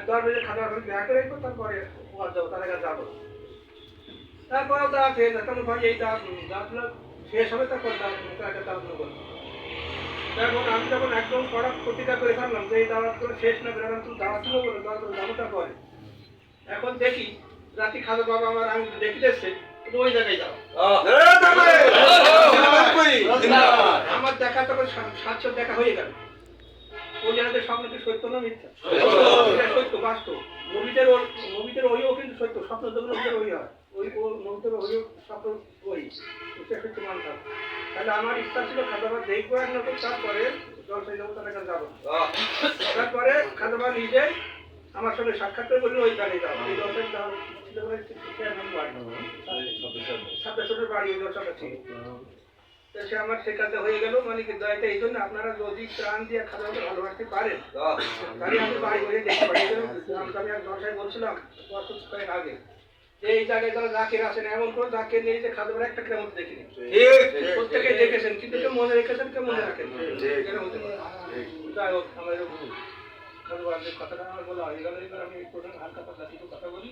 10 বাজে খাওয়া দাওয়া করে দেখা করে আসবো, তারপরে ওয়াজ যাবো, তার আগে যাবো। তারপরেও দাওয়াত হয়ে যায়, তখন ভাই এই দাওয়াতগুলো শেষ হবে, তারপর দাওয়াতগুলো করবো। এখন আমি যখন একদম কড়া প্রতিজ্ঞা করে ফেললাম যে এই দাওয়াতগুলো শেষ না করে আমি দাওয়াতগুলো বলে দাওয়াতগুলো যাবো, তারপরে এখন দেখি রাতে খাজা বাবা আমার আমি দেখিতেছে ওই জায়গায় যাও। আমার দেখা তখন সাতশো দেখা হয়ে গেল। ওলিয়াদের স্বপ্ন কি সত্য না মিথ্যা? সত্য, বাস্তব। নবীদের ওইও কিন্তু সত্য, স্বপ্ন যেগুলো ওই হয়, ওই নবীদের ওইও স্বপ্ন ওই সত্য মানতে হবে। তাহলে আমার ইচ্ছা ছিল খাজাবা দেখবো এক নতুন, তারপরে জলসাই যাবো, তার কাছে যাবো। তারপরে খাজাবা নিজে আমার সঙ্গে সাক্ষাৎ করে বললো ওই গাড়ি যাও, এই জলসাই যাও সাতাশের বাড়ি ওই জলসাটা ছিল। সে আমার সেখানে হয়ে গেল, মানে কি দয়াতে এই জন্য আপনারা যদি প্রাণ দিয়ে খাজাবাকে ভালোবাসতে পারেন তাহলে আমি বাড়ি হয়ে দেখতে পারি। আমি এক দশায় বলছিলাম কয়েক আগে যে এই জায়গায় যারা জাকির আছেন এমন কোনো জাকির নেই যে খাজাবার একটা কেমন দেখিনি, প্রত্যেকে দেখেছেন, কিন্তু কেউ মনে রেখেছেন কেউ মনে রাখেন। যাই হোক আমার খাজাবার কথাটা আমার বলা হয়ে গেল। এবার আমি প্রধান হালকা পাতলা কিছু কথা বলি।